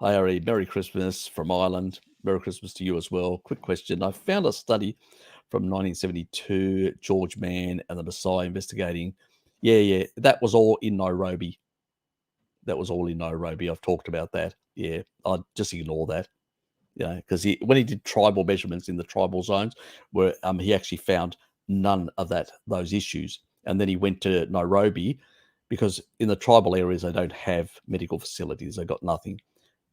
Hi, Ari. Merry Christmas from Ireland. Merry Christmas to you as well. Quick question. I found a study from 1972, George Mann and the Maasai investigating. Yeah, that was all in Nairobi. That was all in Nairobi. I've talked about that. Yeah, I'd just ignore that. Because when he did tribal measurements in the tribal zones, where he actually found none of those issues, and then he went to Nairobi, because in the tribal areas they don't have medical facilities. They've got nothing.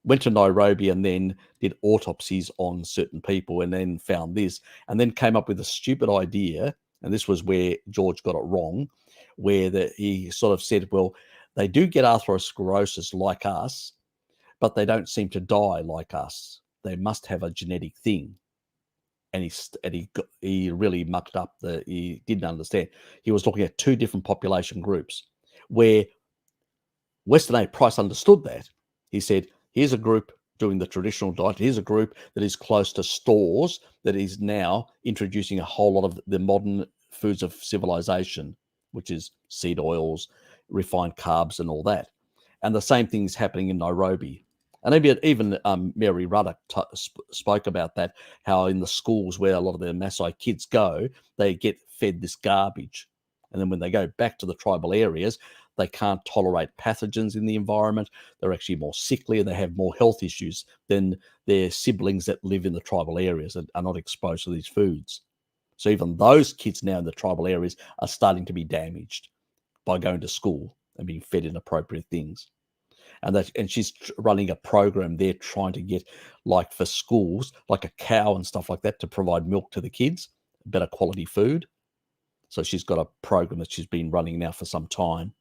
Went to Nairobi and then did autopsies on certain people, and then found this, and then came up with a stupid idea. And this was where George got it wrong, where he sort of said, well, they do get atherosclerosis like us, but they don't seem to die like us. They must have a genetic thing. And he really mucked up. He didn't understand. He was looking at two different population groups, where Weston A. Price understood that. He said, here's a group doing the traditional diet. Here's a group that is close to stores that is now introducing a whole lot of the modern foods of civilization, which is seed oils, refined carbs, and all that. And the same thing is happening in Nairobi. And even Mary Ruddock spoke about that, how in the schools where a lot of the Maasai kids go, they get fed this garbage. And then when they go back to the tribal areas, they can't tolerate pathogens in the environment. They're actually more sickly and they have more health issues than their siblings that live in the tribal areas and are not exposed to these foods. So even those kids now in the tribal areas are starting to be damaged by going to school and being fed inappropriate things. And she's running a program there trying to get, like for schools, like a cow and stuff like that, to provide milk to the kids, better quality food. So she's got a program that she's been running now for some time.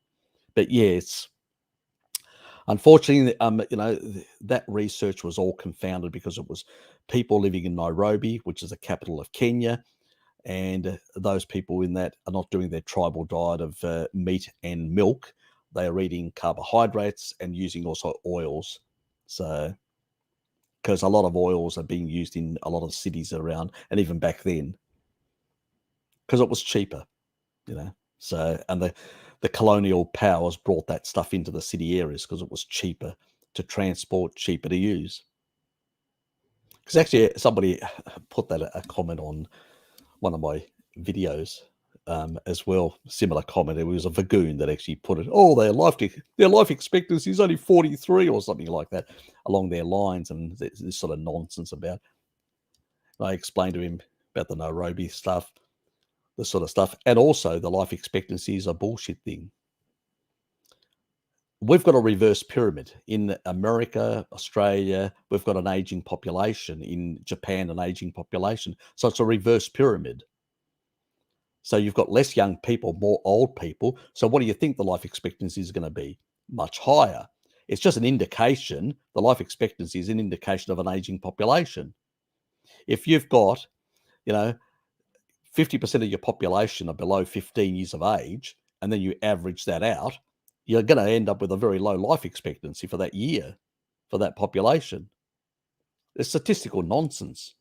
But yeah, it's unfortunately, that research was all confounded because it was people living in Nairobi, which is the capital of Kenya, and those people in that are not doing their tribal diet of meat and milk. They are eating carbohydrates and using also oils. So, because a lot of oils are being used in a lot of cities around, and even back then, because it was cheaper, you know. So, and the colonial powers brought that stuff into the city areas because it was cheaper to transport, cheaper to use. Because actually, somebody put that a comment on one of my videos as well. Similar comment. It was a Vagoon that actually put it. Oh, their life expectancy is only 43 or something like that, along their lines, and this sort of nonsense about. I explained to him about the Nairobi stuff, this sort of stuff, and also the life expectancy is a bullshit thing. We've got a reverse pyramid in America, Australia. We've got an aging population. In Japan, an aging population. So it's a reverse pyramid. So you've got less young people, more old people. So what do you think the life expectancy is going to be? Much higher. It's just an indication. The life expectancy is an indication of an aging population. If you've got, 50% of your population are below 15 years of age, and then you average that out, you're going to end up with a very low life expectancy for that year, for that population. It's statistical nonsense.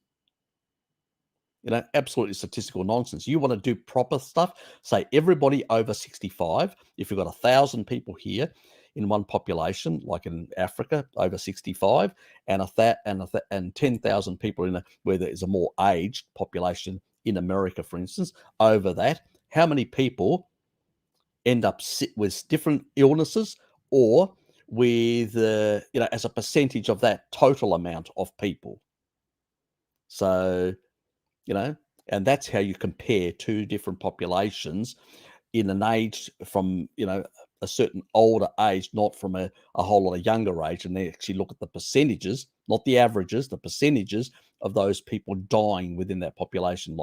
Absolutely statistical nonsense. You want to do proper stuff, say everybody over 65. If you've got 1,000 people here in one population, like in Africa, over 65, and 10,000 people where there is a more aged population in America, for instance, over that, how many people end up with different illnesses or with, as a percentage of that total amount of people? So, and that's how you compare two different populations in an age from, a certain older age, not from a whole lot of younger age. And they actually look at the percentages, not the averages, the percentages of those people dying within that population.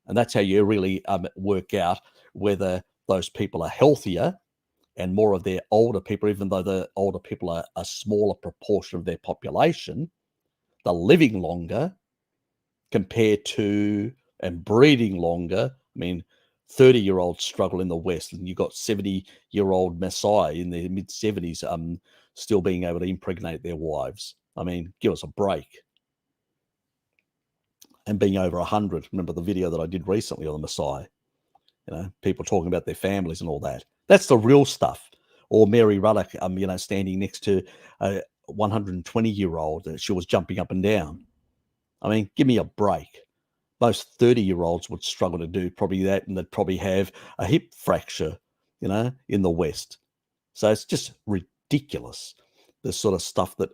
And that's how you really work out whether those people are healthier and more of their older people, even though the older people are a smaller proportion of their population, they're living longer compared to and breeding longer. I mean, 30-year-olds struggle in the West, and you've got 70-year-old Maasai in their mid-70s still being able to impregnate their wives. I mean, give us a break. And being over 100. Remember the video that I did recently on the Maasai? People talking about their families and all that. That's the real stuff. Or Mary Ruddock, standing next to 120-year-old, she was jumping up and down. I mean, give me a break. Most 30-year-olds would struggle to do probably that, and they'd probably have a hip fracture, in the West. So it's just ridiculous, the sort of stuff that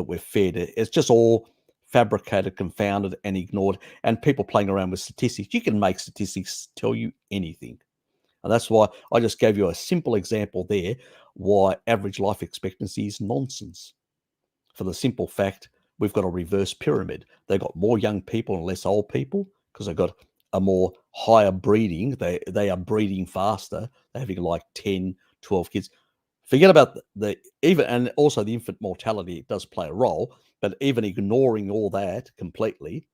we're fed. It's just all fabricated, confounded, and ignored. And people playing around with statistics. You can make statistics tell you anything, and that's why I just gave you a simple example there. Why average life expectancy is nonsense. For the simple fact, we've got a reverse pyramid. They've got more young people and less old people because they've got a more higher breeding. They are breeding faster. They're having like 10, 12 kids. Forget about the even, and also the infant mortality, it does play a role, but even ignoring all that completely,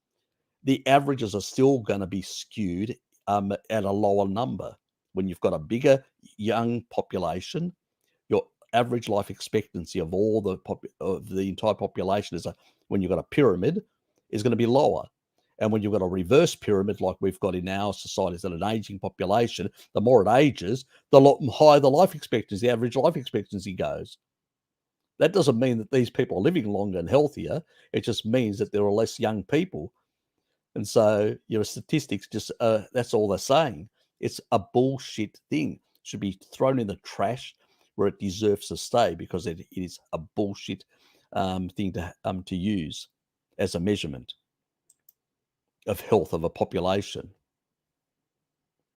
the averages are still going to be skewed at a lower number. When you've got a bigger young population, your average life expectancy of all of the entire population when you've got a pyramid, is going to be lower. And when you've got a reverse pyramid like we've got in our society, is an aging population, the more it ages, the higher the life expectancy, the average life expectancy goes. That doesn't mean that these people are living longer and healthier. It just means that there are less young people. And so your statistics just, that's all they're saying. It's a bullshit thing. It should be thrown in the trash where it deserves to stay, because it is a bullshit thing to use as a measurement of health of a population.